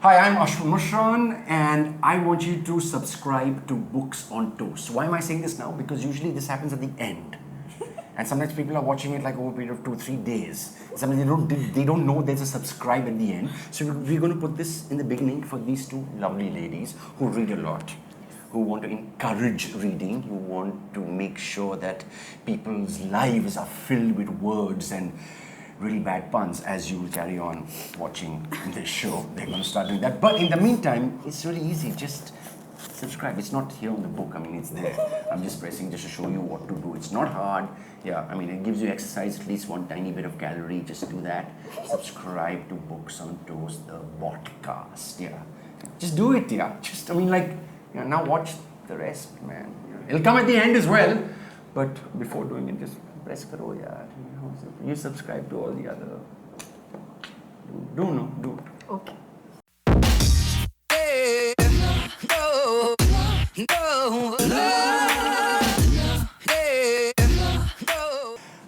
Hi, I'm Ashwin Mushran, and I want you to subscribe to Books on Toast. Why am I saying this now? Because usually this happens at the end. And sometimes people are watching it like over a period of 2-3 days. Sometimes they don't know there's a subscribe at the end. So we're going to put this in the beginning for these two lovely ladies who read a lot, who want to encourage reading, who want to make sure that people's lives are filled with words and really bad puns as you will carry on watching this show. They're going to start doing that. But in the meantime, it's really easy. Just subscribe. It's not here on the book. I mean, it's there. I'm just pressing just to show you what to do. It's not hard. Yeah, I mean, it gives you exercise, at least one tiny bit of calorie. Just do that. Subscribe to Books on Toast, the BoTCast. Yeah. Just do it, yeah. Just, I mean, like, you know, now watch the rest, man. It'll come at the end as well. But before doing it, just press karo, yeah. You subscribe to all the other. Do. Okay.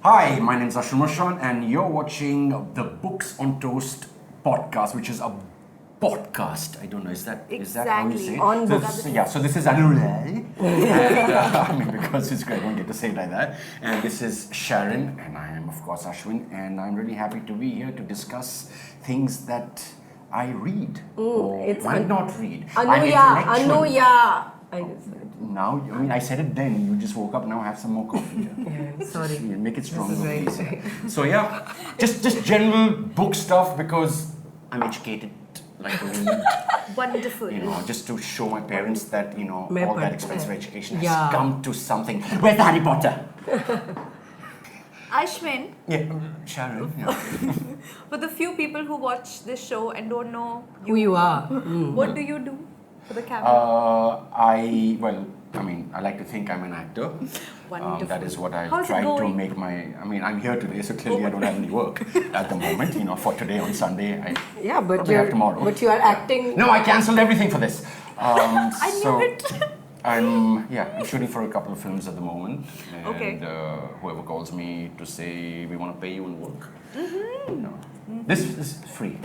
Hi, my name is Ashwin Mushran, and you're watching the Books on Toast podcast, which is a podcast. I don't know, is that how you say it? On so this is Anuya, and I mean, because it's great, I don't get to say it like that. And this is Sharin, and I am, of course, Ashwin, and I'm really happy to be here to discuss things that I read or might not read. Anuya. Now, I mean, I said it then. You just woke up. Now have some more coffee. Yeah, sorry. Make it stronger, This is please. So yeah, just general book stuff because I'm educated. Like to read. Wonderful. You know, just to show my parents that all that expensive education has Yeah. come to something. Where's the Harry Potter? Ashwin, Yeah, Sharon. Yeah. for the few people who watch this show and don't know Who you are. what do you do for the camera? I like to think I'm an actor. Wonderful. That is what I've How's it tried to going? make I'm here today, so clearly I don't have any work at the moment. For today on Sunday, Yeah, but probably have tomorrow. But you are acting. No, I cancelled everything for this. I knew it. I'm shooting for a couple of films at the moment, and Okay. Whoever calls me to say we want to pay you and work. This is free.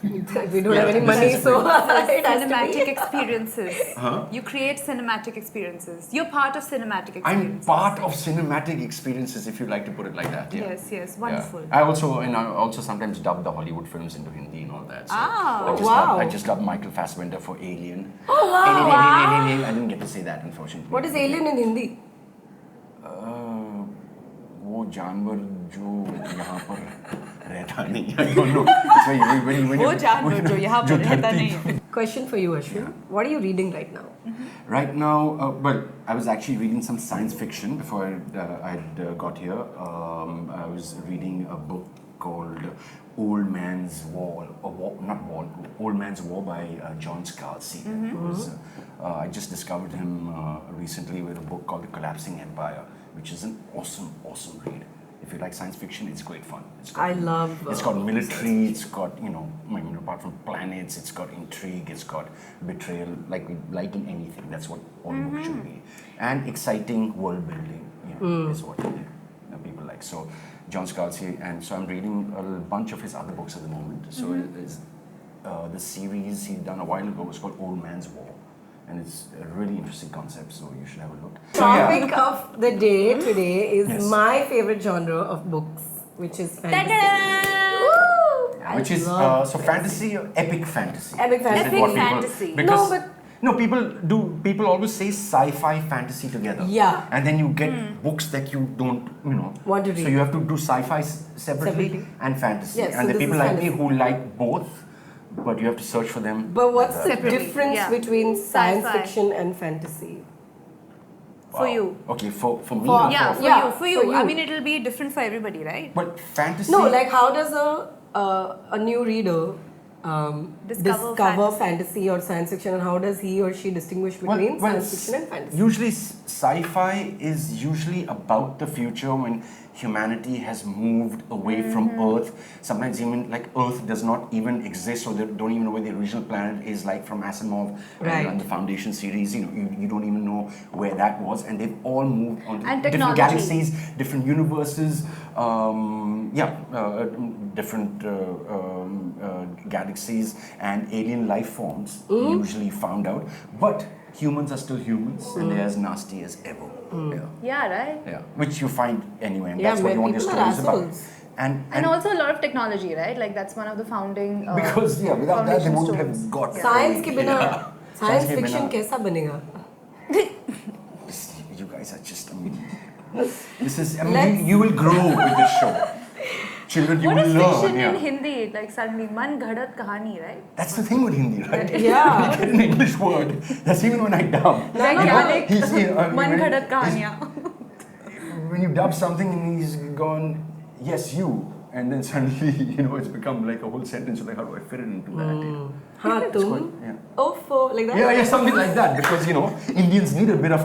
We don't have any money, so it has to Cinematic be. experiences. Huh? You create cinematic experiences. You're part of cinematic I'm experiences. part of cinematic experiences, if you like to put it like that. Yeah. Yes, wonderful. Yeah. I also sometimes dub the Hollywood films into Hindi and all that. So Ah, I just dubbed Michael Fassbender for Alien. Oh, wow. I didn't get to say that, unfortunately. What is alien in Hindi? वो जानवर जो यहाँ पर रहता नहीं. I don't know. It's very वो जानवर जो यहाँ पर रहता नहीं है. Question for you, Ashwin. What are you reading right now? Right now, I was actually reading some science fiction before I got here. I was reading a book called Old Man's War by John Scalzi. I just discovered him recently with a book called The Collapsing Empire, which is an awesome read. If you like science fiction, it's great fun. It's got military, it's got, apart from planets, it's got intrigue, it's got betrayal, like in anything. That's what all books should be. And exciting world building, is what people like. So, John Scalzi, and so I'm reading a bunch of his other books at the moment. So, the series he'd done a while ago was called Old Man's War. And it's a really interesting concept, so you should have a look. Topic of the day today is Yes. my favorite genre of books, which is fantasy. Ta-da! Woo! Which is fantasy or epic fantasy. Epic fantasy. Is what Epic fantasy. Because, No, people always say sci-fi fantasy together. Yeah. And then you get books that you don't, Want to read. So you have to do sci-fi separately Separately. and fantasy. Yes, and so the this people is like fantasy. me who like both, but you have to search for them. But what's the Separately, difference yeah. between science Sci-fi. fiction and fantasy? For you. Okay, for me. For- or Yeah, for- for you. for you. I mean, it'll be different for everybody, right? But fantasy. No, like how does a new reader discover fantasy. fantasy or science fiction, and how does he or she distinguish between science fiction and fantasy? Usually, sci-fi is usually about the future when humanity has moved away from Earth. Sometimes even like Earth does not even exist, or they don't even know where the original planet is, like from Asimov and the Foundation series. You know, you don't even know where that was, and they've all moved on to different galaxies, different universes. Different galaxies and alien life forms usually found out, but humans are still humans and they're as nasty as ever. Yeah, right? Yeah, which you find anyway, and that's what you want your stories about. And also a lot of technology, right? Like that's one of the founding. Because without that they wouldn't have got science के बिना science fiction कैसा बनेगा? You guys are just, this is, you will grow with this show. Children, you what will is learn. Fiction in Hindi? Like suddenly, man ghadat kahani, right? That's the thing with Hindi, right? Yeah. You get an English word. That's even when I dub. Man ghadat kahaniyan. When you dub something and he's gone, yes, you. And then suddenly, it's become like a whole sentence. You're like, how do I fit it into that? Haan, tum. Like that? Yeah, something like that. Because, Indians need a bit of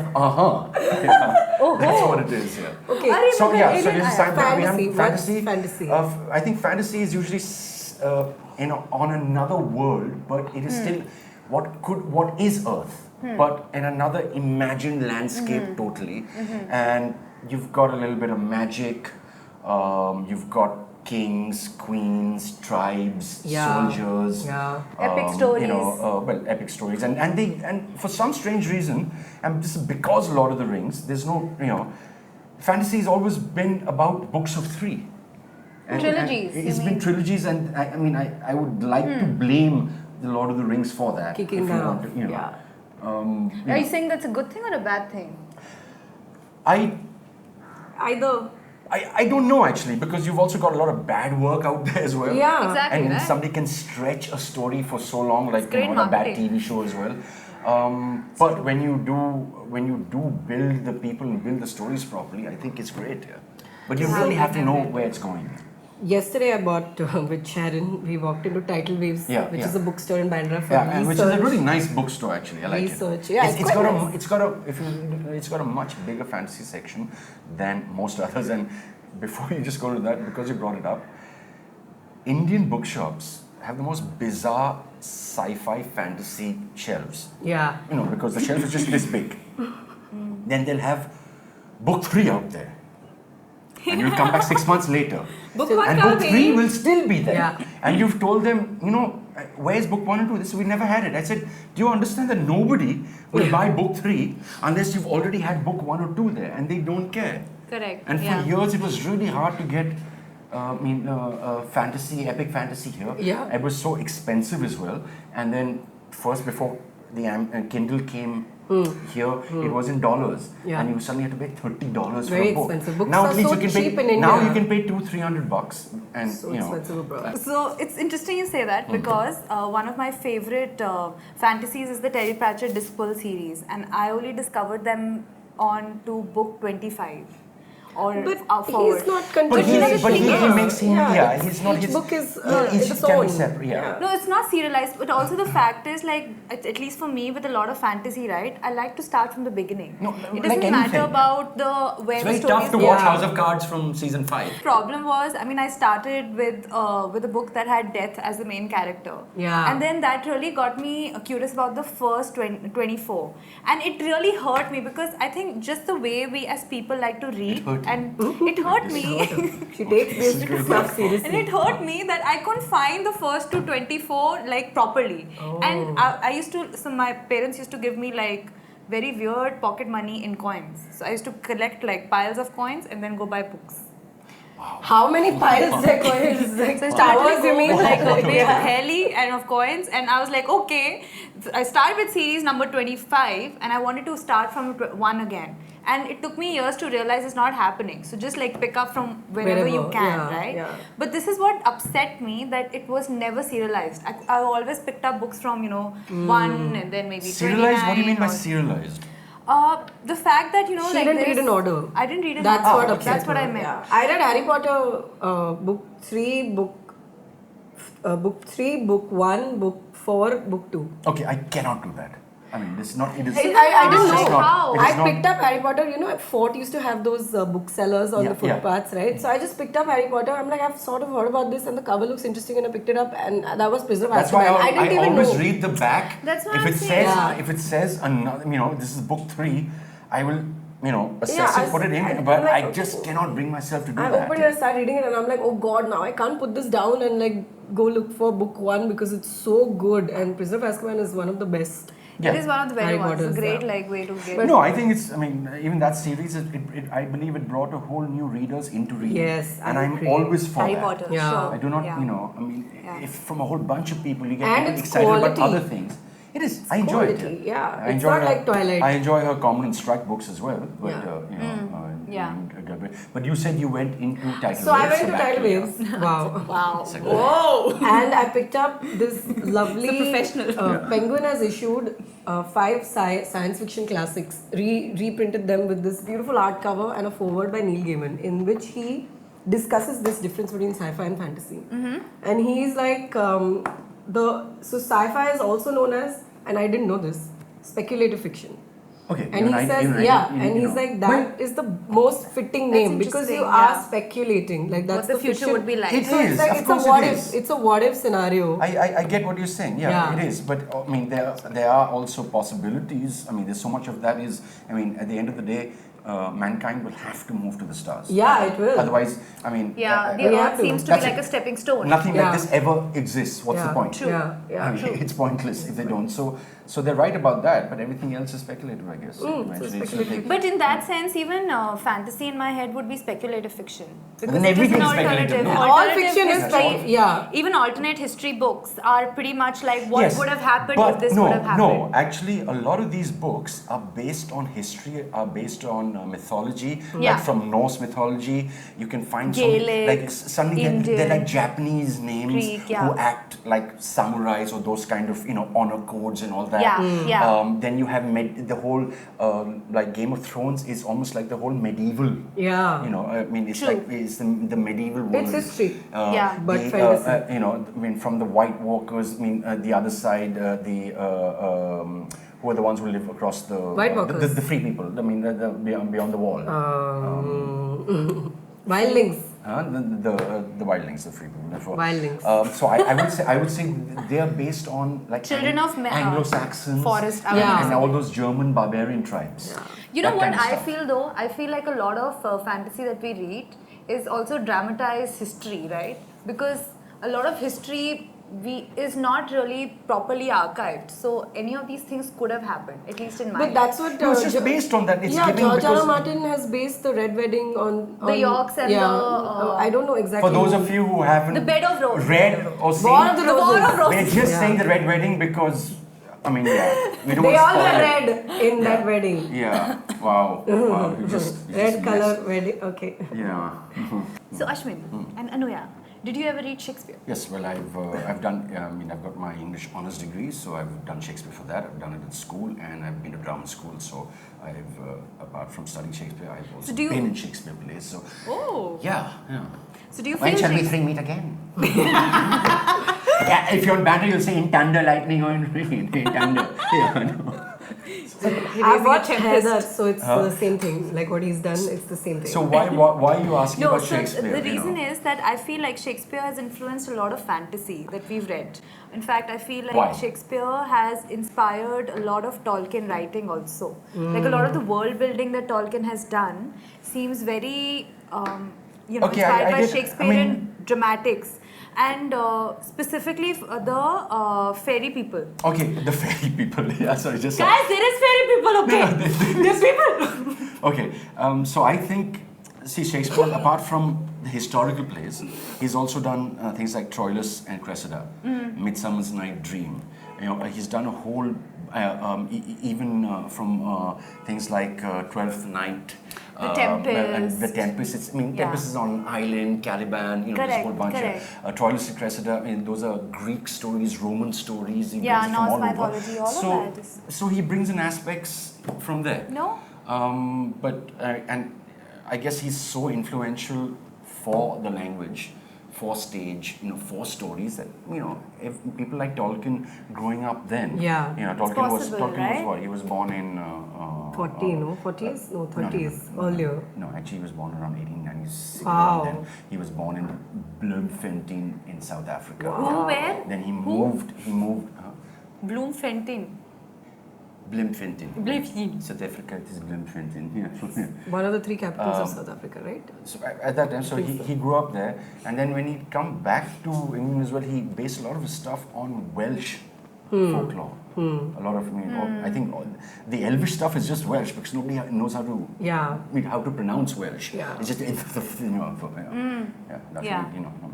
That's what it is, Okay. So this is fantasy. Fantasy. I think fantasy is usually on another world, but it is still what is Earth, but in another imagined landscape totally. And you've got a little bit of magic. You've got kings, queens, tribes, soldiers, epic stories. Epic stories, and for some strange reason, and this is because Lord of the Rings, there's no, fantasy has always been about books of three. Trilogies. It's been trilogies, and I would like to blame the Lord of the Rings for that. Kicking down. Are you saying that's a good thing or a bad thing? Either. I don't know actually, because you've also got a lot of bad work out there as well. Yeah, exactly. And somebody can stretch a story for so long, like on a bad TV show as well. But when you do build the people and build the stories properly, I think it's great. Yeah. But you really have to know where it's going. Yesterday I bought with Sharin, we walked into Tidal Waves, which is a bookstore in Bandra for research. Which is a really nice bookstore actually. I like research. it. Yeah, it's got a much bigger fantasy section than most others. And before you just go to that, because you brought it up, Indian bookshops have the most bizarre sci-fi fantasy shelves. Yeah. Because the shelf is just this big. Then they'll have book 3 out there. And you'll come back 6 months later. Book 1 and book 3 will still be there. Yeah. And you've told them, where's book 1 and 2? They said, we never had it. I said, do you understand that nobody will buy book 3 unless you've already had book 1 or 2 there, and they don't care. Correct. And for years it was really hard to get epic fantasy here. Yeah. It was so expensive as well. And then first, before the Kindle came here, it was in dollars, and you suddenly had to pay $30 Very for a book. expensive. Books now are at least so you can cheap pay, in India. now you can pay $200-300, and So expensive, bro. So it's interesting you say that, because one of my favorite fantasies is the Terry Pratchett Discworld series, and I only discovered them on to book 25. But forward. he's not But he makes him, he's not, each book is each its can be own. separate, No, it's not serialized, but also the fact is, like, at least for me with a lot of fantasy, right, I like to start from the beginning. No, it like doesn't matter anything. about where It's the very story tough is to going. watch House of Cards from season 5. Problem was, I started with a book that had death as the main character. Yeah. And then that really got me curious about the first 24. And it really hurt me, because I think just the way we as people like to read, it hurt me. She takes basic stuff seriously. And it hurt me that I couldn't find the first to 24 like properly. And I used to, so my parents used to give me like very weird pocket money in coins. So I used to collect like piles of coins and then go buy books. How many piles there coins? Like So I started you mean? like a bit heli and of coins, and I was like, okay. So I started with series number 25, and I wanted to start from 1 again. And it took me years to realize it's not happening. So just like pick up from wherever you can, right? Yeah. But this is what upset me, that it was never serialized. I always picked up books from 1 and then maybe Serialized? 29. What do you mean by serialized? The fact that She didn't read in order. I didn't read in That's order. what upset That's what me. I meant. Yeah. I read Harry Potter book 3, book 1, book 4, book 2. Okay, I cannot do that. I mean, this is not. It is. I didn't it's just know. not- it is I not- picked up Harry Potter, at Fort used to have those booksellers on the footpaths, right? So I just picked up Harry Potter. I'm like, I've sort of heard about this and the cover looks interesting and I picked it up and that was Prisoner of That's why Azkaban. I didn't even always know. read the back. That's what if I'm it saying. says if it says another, this is book 3, I will assess it, put it in, but like, I just cannot bring myself to do I that. opened it and started reading it and I'm like, oh god, now I can't put this down and like go look for book 1 because it's so good and Prisoner of Azkaban is one of the best. Yeah. It is one of the better Harry ones. It's a Potter's, great yeah. way to get. No, I think it's. I mean, even that series, I believe it brought a whole new readers into reading. Yes, and I I'm agree. always for Harry that. Potter. Yeah. Sure. I do not, Yeah. I mean, if from a whole bunch of people you get And people it's excited about quality. other things. It is. I enjoy quality, it. yeah. I It's enjoy not her, like Twilight. I enjoy her Common and Strike books as well. But Yeah. Yeah. But you said you went into Tidal So I Waves. went into back Tidal to- Waves. Wow. Wow. It's like, Whoa! And I picked up this lovely It's a professional. Penguin has issued 5 science fiction classics, reprinted them with this beautiful art cover and a foreword by Neil Gaiman, in which he discusses this difference between sci-fi and fantasy. And he's like, so sci-fi is also known as, and I didn't know this, speculative fiction. Okay. And he says, and he's like, that is the most fitting name because you interesting, are yeah. speculating. Like that's What the future fiction. would be like. It So is, it's like of it's course a what it if. is. It's a what if scenario. I get what you're saying. Yeah, Yeah. it is. But I mean, there are also possibilities. I mean, there's so much of that is. I mean, at the end of the day, mankind will have to move to the stars. Yeah, it will. Otherwise, I mean, Yeah, we the have earth to. seems to be That's like it. a stepping stone. nothing Yeah. like this ever exists. What's the Yeah. point? True. Yeah, I mean, it's pointless if they don't. So they're right about that. But everything else is speculative, I guess. Eventually, it's speculative. But in that sense, even fantasy in my head would be speculative fiction. Because Then it is everything an is speculative, alternative. no? All alternative fiction is history. yeah. Even alternate history books are pretty much like what Yes, would have happened but if this no, would have happened. No, actually, a lot of these books are based on history, are based on mythology, Yeah. like from Norse mythology. You can find Gaelic, like suddenly they're like Indian, Japanese names Greek, yeah. who act like samurais or those kind of honor codes and all that. Yeah, yeah. Then you have the whole like Game of Thrones is almost like the whole medieval. Yeah. I mean, it's True. like it's the medieval world. It's history. Yeah. But the, fantasy. I mean, from the White Walkers, I mean, the other side, who are the ones who live across the White Walkers. the free people. I mean, the beyond the wall. Wildlings. The wildlings, the free people. Therefore, Wildlings. So I would say they are based on like Children of Anglo-Saxons, forest Yeah. and all those German barbarian tribes. Yeah. You know That what kind of I stuff. feel though? I feel like a lot of fantasy that we read is also dramatized history, right? Because a lot of history is not really properly archived. So any of these things could have happened, at least in my But head. that's what. No, it's just based on that. It's yeah, given George R. because R. Martin has based the Red Wedding on The Yorks and yeah, the, I don't know exactly. for those of you who haven't The Bed of Roses. read or seen, War of the The War Roses. of Roses. we're just Yeah. saying the Red Wedding because, I mean, yeah, we don't They want to all spoil were it. red in that wedding. Yeah, wow. You just Red color wedding. Okay. Yeah. So Ashwin and Anuya, did you ever read Shakespeare? Yes, well, I've done. I mean, I've got my English honors degree, so I've done Shakespeare for that. I've done it in school, and I've been to drama school. So I've, apart from studying Shakespeare, I've also do you- been in Shakespeare plays. So Oh. yeah. So do you When feel shall we Shakespeare? three meet again? Yeah, if you're in banter, you'll say in thunder, lightning, or in rain. In thunder. Yeah, no. I've watched Tempest. Heather, so it's the same thing. Like what he's done, it's the same thing. So why are you asking No, about so Shakespeare? the reason is that I feel like Shakespeare has influenced a lot of fantasy that we've read. In fact, I feel like Why? Shakespeare has inspired a lot of Tolkien writing also. Like a lot of the world building that Tolkien has done seems very, Okay, inspired I by get- I Shakespearean mean- dramatics. And specifically the fairy people. Okay, the fairy people. Yeah, sorry, just. Guys, there is fairy people, okay? There's people. Okay, so I think, see, Shakespeare, apart from the historical plays, he's also done things like Troilus and Cressida, Midsummer's Night Dream. He's done a whole, even from things like Twelfth Night. The Tempest. And the Tempest. Tempest is on island, Caliban. There's a Correct, whole bunch correct. of Troilus and Cressida. Those are Greek stories, Roman stories. He Yeah, brings it from Norse all over. mythology, all of so, that is- So he brings in aspects from there. No? And I guess he's so influential for the language, 4 stage, 4 stories that, if people like Tolkien growing up then, Tolkien was right? what? He was born in 40, no? 40s? No, 30s. Earlier. No, actually he was born around 1896. Wow. And then he was born in Bloemfontein in South Africa. Who, where? Then he moved, Bloemfontein. Bloemfontein. South Africa, it is Bloemfontein. Yeah. One of the 3 capitals of South Africa, right? So at that time, so he grew up there, and then when he come back to England as well, he based a lot of his stuff on Welsh folklore. A lot of, I think the Elvish stuff is just Welsh because nobody knows how to how to pronounce Welsh. Yeah. It's just not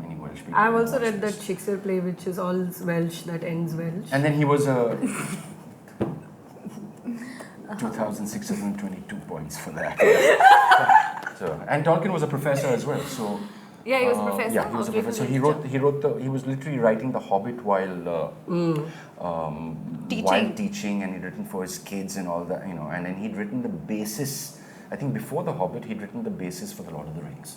many Welsh people. I've also read that Shakespeare play which is all Welsh that ends Welsh. And then he was a 2,622 points for that. And Tolkien was a professor as well. So yeah, he was a professor. Yeah, he was a professor. He was literally writing The Hobbit while teaching, and he'd written for his kids and all that, and then he'd written the basis. I think before The Hobbit, he'd written the basis for The Lord of the Rings.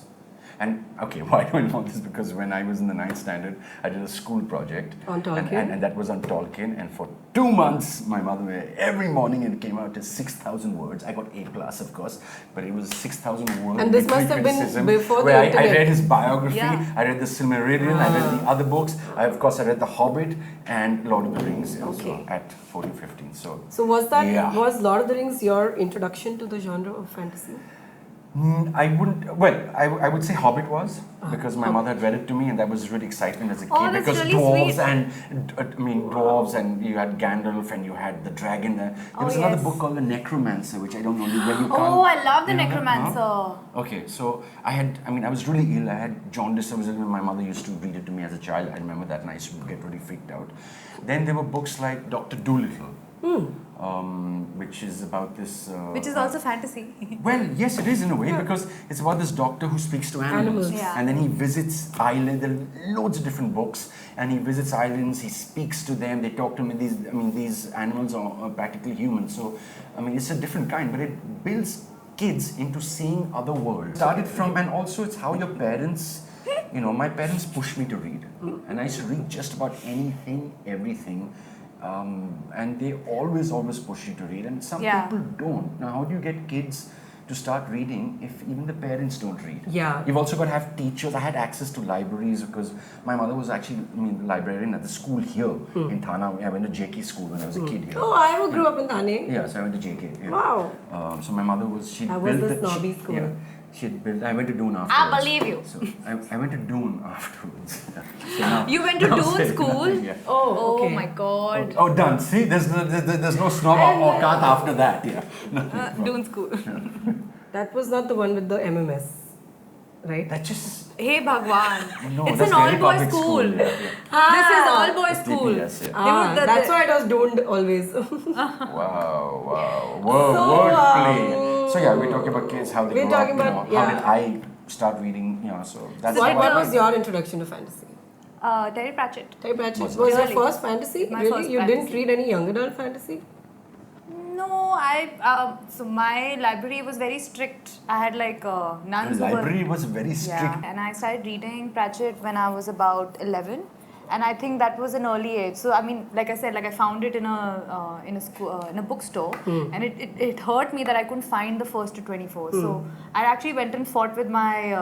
And okay, why do I know this? Because when I was in the 9th standard, I did a school project on Tolkien, and that was on Tolkien. And for 2 months, my mother every morning it came out to 6,000 words. I got A+, of course, but it was 6,000 words. And this must have been before the where internet. I read his biography, Yeah. I read the Silmarillion, I read the other books. I read The Hobbit and Lord of the Rings also at 14, 15. So was Lord of the Rings your introduction to the genre of fantasy? I wouldn't. Well, I would say Hobbit was because my mother had read it to me, and that was really exciting as a kid. That's Because really dwarves sweet. Dwarves, and you had Gandalf, and you had the dragon. There was another book called The Necromancer, which I don't know where you can't. Oh, I love The you know that? Necromancer. Huh? Okay, so I was really ill. I had jaundice. I was ill, and my mother used to read it to me as a child. I remember that, and I used to get really freaked out. Then there were books like Dr. Dolittle. Which is about this... which is also fantasy. Well, yes, it is in a way, because it's about this doctor who speaks to animals. Yeah. And then he visits islands. There are loads of different books. And he visits islands, he speaks to them, they talk to him. These animals are practically human. So, it's a different kind, but it builds kids into seeing other worlds. Started from, and also it's how your parents... my parents pushed me to read. And I used to read just about anything, everything. And they always push you to read, and some people don't. Now, how do you get kids to start reading if even the parents don't read? Yeah. You've also got to have teachers. I had access to libraries because my mother was actually the librarian at the school here in Thana. I went to JK school when I was a kid here. Oh, I grew up in Thane. Yeah, so I went to JK. Yeah. Wow. So my mother was... I was the snobby school. Yeah. She had built... I went to Dune afterwards. I believe you. So I went to Dune afterwards. You went to Dune school? Yeah. Oh, okay. Oh my god. Oh, done. See, there's no snob or cat after that. Yeah. Dune school. That was not the one with the MMS, right? That just... Hey Bhagwan. No, It's that's an very all-boys public school. Yeah. This is all-boys school. DPS, yeah. That's why it was Duned always. Wow. Wordplay. So yeah, we're talking about kids, how they We're grow talking up, about, yeah. how did I start reading, so that's What why. was your introduction to fantasy? Terry Pratchett. Terry Pratchett Was was your Really? first fantasy? My Really? first You fantasy. didn't read any young adult fantasy? No, so my library was very strict. I had nuns. The who were- library was very strict. Yeah, and I started reading Pratchett when I was about 11, and I think that was an early age. So like I said, I found it in a bookstore, and it hurt me that I couldn't find the first to 24. So I actually went and fought with my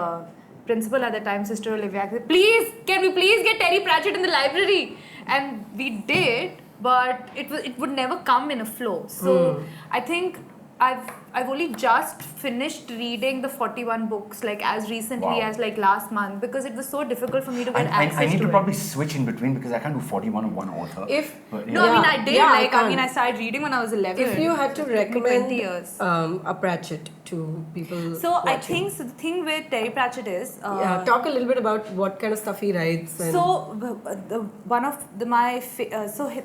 principal at the time, Sister Olivia. I said, can we please get Terry Pratchett in the library? And we did, but it would never come in a flow. So I think I've only just finished reading the 41 books as recently as last month, because it was so difficult for me to get access I need to it. probably switch in between because I can't do 41 of one author. I did. I started reading when I was 11. If you had to It took me recommend 20 years. a Pratchett to people So I watching. think the thing with Terry Pratchett is talk a little bit about what kind of stuff he writes. And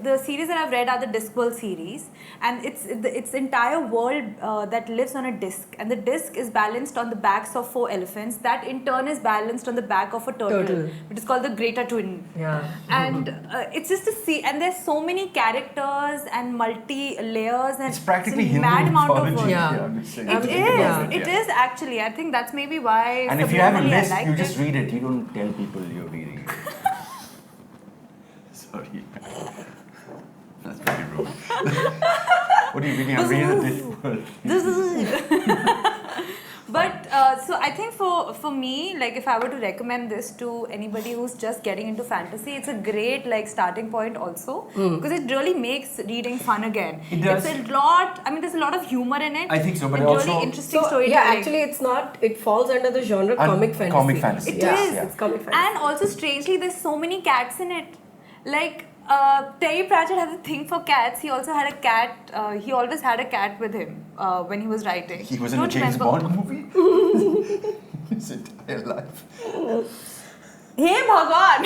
the series that I've read are the Discworld series, and it's the entire world that lives on a disc, and the disc is balanced on the backs of 4 elephants. That in turn is balanced on the back of a turtle. Which is called the Greater Twin. Yeah. And it's just to see, and there's so many characters and multi layers, and It's practically a Hindu mad amount of mythology. Yeah. I'm just saying. It is. Yeah. It is actually. I think that's maybe why. And if you have a subliminally I list, liked you just it. read it. You don't tell people you're reading it. Sorry. That's very rude. What are you reading? I'm reading the Discworld. But so I think for me, like if I were to recommend this to anybody who's just getting into fantasy, it's a great like starting point also, because it really makes reading fun again. It does. It's a lot. I mean, there's a lot of humor in it. I think so, but and also- really interesting So, storytelling. yeah, actually, it's not. It falls under the genre comic fantasy. Comic fantasy. It yes, is. yeah. It's comic fantasy. And also, strangely, there's so many cats in it. Like, Terry Pratchett has a thing for cats. He also had a cat. He always had a cat with him when he was writing. He was in a Don't James remember. Bond movie? His entire life. Hey, Bhagwan!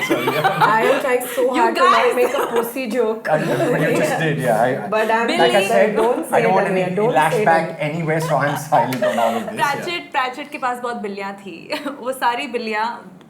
I am trying so hard to guys- not make a pussy joke. I know, but you just did, yeah. But I'm Billy- Like I said, don't say I don't want that, any man. Don't say lashback that. anywhere, so I'm silent on all of this. yeah. Pratchett के पास बहुत बिल्लियाँ थी. वो सारी बिल्लियाँ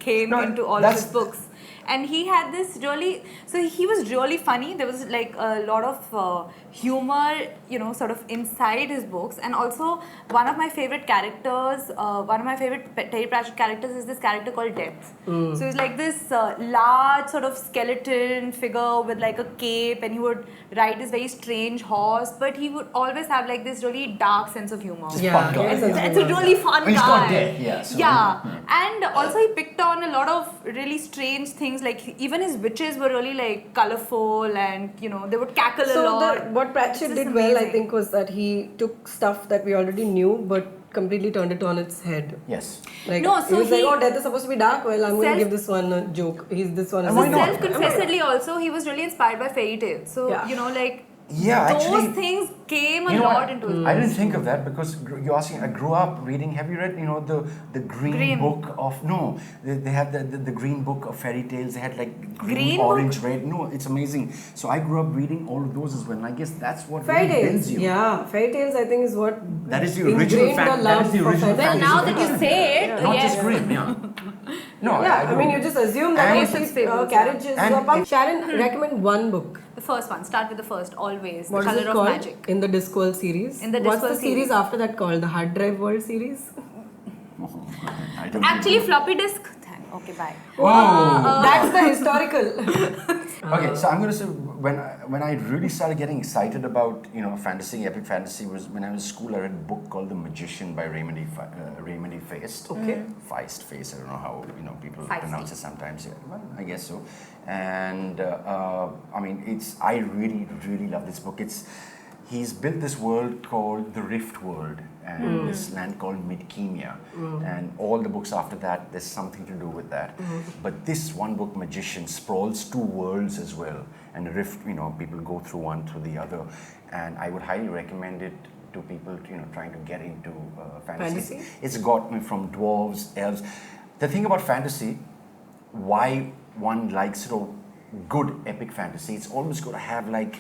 came No, into all of that's- his books. And he had this really, so he was really funny. There was like a lot of humor, you know, sort of inside his books. And also, one of my favorite characters, one of my favorite Terry Pratchett characters is this character called Death. So he's like this large sort of skeleton figure with like a cape, and he would ride this very strange horse, but he would always have like this really dark sense of humor. Yeah, Fun guy. yes, It's a really fun He's guy. not dead, yeah, so- And also he picked on a lot of really strange things. Like even his witches were really like colorful, and you know they would cackle a lot. What Pratchett It's did just well, I amazing. think, was that he took stuff that we already knew, but completely turned it on its head. Yes. Like, No, he so was like, he- oh, death is supposed to be dark. Well, I'm going to Self- give this one a joke. This one is And why not? Self-confessedly, also he was really inspired by fairy tales. So Yeah. you know, like Yeah, those actually, things came a you know lot what? into his I books. didn't think of that because you're asking. I grew up reading. Have you read, the green Grimm. book of no? They have the green book of fairy tales. They had like Green orange, red. No, it's amazing. So I grew up reading all of those as well. And I guess that's what fairy really tales. builds you. Yeah, fairy tales, I think, is what That is the original ingrained fact. the That love is the for original fantasy. Well, fantasy now that you fiction. say it, Not yes. just Grimm, yeah. No, Yeah, I mean, you just assume that And- most these fables, carriages And- are pumped. Sharon, recommend one book. The first one. Start with the first. Always. What the is Color it of called? Magic. In the Discworld series. In the What's the Discworld series series. after that called? The Hard Drive World series? I don't Actually, know. floppy disk. Okay, bye. Oh. That's the historical. Okay, so I'm going to say when I really started getting excited about fantasy, epic fantasy was when I was in school. I read a book called The Magician by Raymond E. Feist. Okay. Feist. I don't know how people Feisty. pronounce it sometimes. Yeah, well, I guess so. And I mean, I really love this book. He's built this world called the Rift World and this land called Midkemia. And all the books after that, there's something to do with that. But this one book, Magician, sprawls 2 worlds as well. And the Rift, people go through one through the other. And I would highly recommend it to people, trying to get into fantasy. Fantasy? It's got me from dwarves, elves. The thing about fantasy, why one likes good epic fantasy, it's always got to have like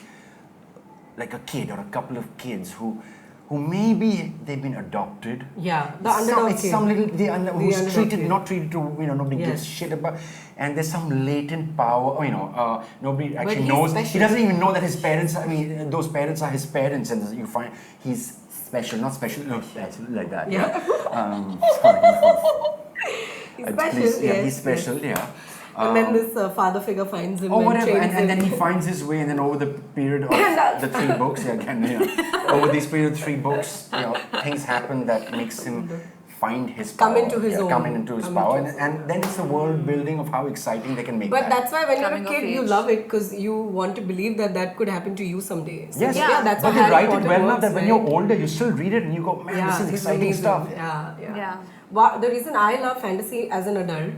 a kid or a couple of kids who maybe they've been adopted. Yeah, the underdog It's kid. some little who's underdog treated kid. not treated to nobody Yes. gives shit about, and there's some latent power. Nobody actually he's knows. special. He doesn't even know that his parents. Those parents are his parents, and you find he's special, not special. No, special like that. Yeah. Sorry. He's special, Please, yeah, yes, he's special. yes. Yeah. And then this father figure finds him Oh, and whatever, trains and him. then he finds his way, and then over the period of the 3 books, over these period of 3 books, things happen that makes him find his power, Come into his own. come into his Come power, into his and then it's the world building of how exciting they can make But that. that's why when you're Coming a of kid, you age. love it because you want to believe that could happen to you someday. So Yes, yeah, that's but how they Harry write it Potter well enough works, that when right? you're older, you still read it and you go, man, this is it's exciting amazing. stuff. Yeah. The reason I love fantasy as an adult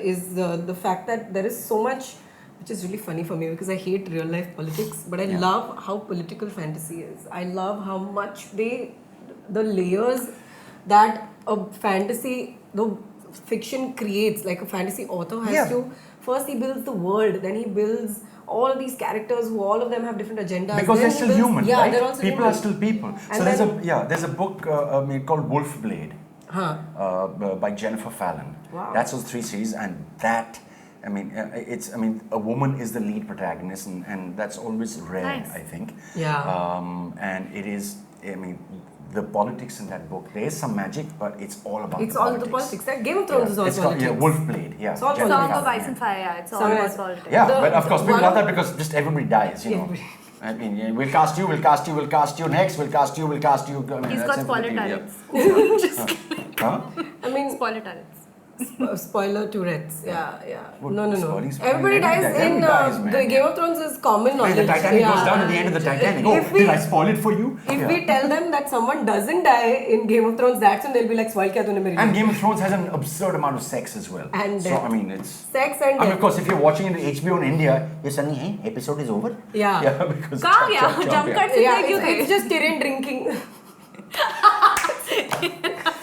is the fact that there is so much, which is really funny for me because I hate real life politics, but I love how political fantasy is. I love how much the layers that a fantasy, the fiction creates, like a fantasy author has to, first he builds the world, then he builds all of these characters who all of them have different agendas. Because then they're still human, right? They're also people human. are still people. And so then, there's a book called Wolfblade by Jennifer Fallon. Wow. That's those 3 series, and that, a woman is the lead protagonist, and that's always rare, I think. Yeah. And it is, the politics in that book, there is some magic, but it's all about It's the all politics. the politics. Like Game of Thrones is all It's called, politics. Wolfblade, yeah. It's all Jennifer Song of Fallon, Ice and Fire, it's all Sorry, about politics. Yeah, but of course, people one love of- that because just everybody dies, you know. We'll cast you next, we'll cast you. He's got spoiler turrets. Huh? Spoiler turrets. Spoiler Tourette's. Yeah. What, No. spoiling? Everybody dies in the Game of Thrones is common knowledge. The Titanic goes down at the end of the Titanic. Did I spoil it for you? If we tell them that someone doesn't die in Game of Thrones, that's when they'll be like, "Spoil kya tune mere liye?" And Game of Thrones has an absurd amount of sex as well. And so death. it's Sex and of death. course, if you're watching it on HBO in India, you're suddenly, hey, episode is over. Yeah. Because Kहाँ गया? Jump cut से Yeah, क्यों थे? it's just Tyrion drinking.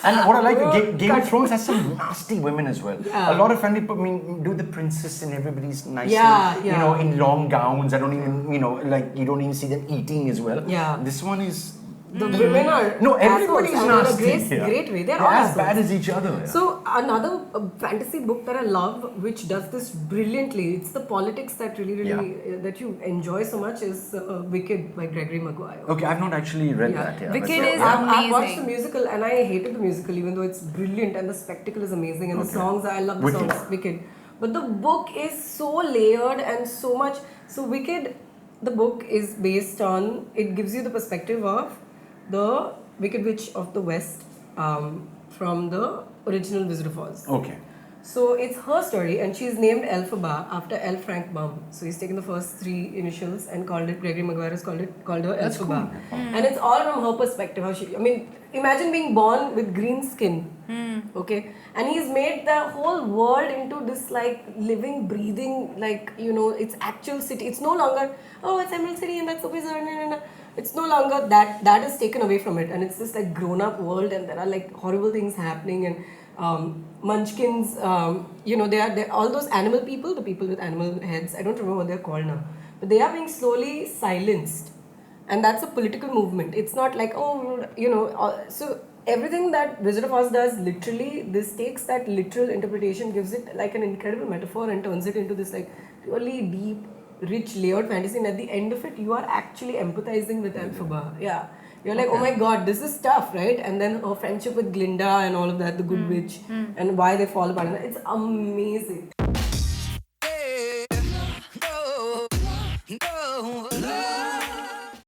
And what I like, Game of Thrones has some nasty women as well. Yeah. A lot of family, do the princess and everybody's nicely, Yeah. in long gowns. I don't even, you don't even see them eating as well. Yeah. This one is. The women are No, everybody's assholes, and nasty. in a great way. They're They're all as assholes. bad as each other. Yeah. So another fantasy book that I love, which does this brilliantly, it's the politics that really that you enjoy so much, is Wicked by Gregory Maguire. Okay, I've not actually read that. Yeah, Wicked is I've watched the amazing. musical and I hated the musical, even though it's brilliant and the spectacle is amazing and the songs, I love the Wicked. songs. Wicked. But the book is so layered and so much. So Wicked, the book is based on, it gives you the perspective of the Wicked Witch of the West from the original Wizard of Oz. Okay. So it's her story, and she's named Elphaba after L. Frank Baum. So he's taken the first 3 initials and called it. Gregory Maguire has called her That's Elphaba, cool. and it's all from her perspective. How she, imagine being born with green skin, okay, and he's made the whole world into this like living, breathing, it's actual city. It's no longer it's Emerald City and that's so bizarre. No. It's no longer that is taken away from it, and it's this like grown-up world, and there are like horrible things happening, and munchkins, they are all those animal people, the people with animal heads. I don't remember what they're called now, but they are being slowly silenced, and that's a political movement. It's not like so everything that Wizard of Oz does, literally, this takes that literal interpretation, gives it like an incredible metaphor, and turns it into this like really deep, rich, layered fantasy, and at the end of it, you are actually empathizing with Elphaba. Yeah. You're like, oh my god, this is tough, right? And then her friendship with Glinda and all of that, the good witch, and why they fall apart. It's amazing.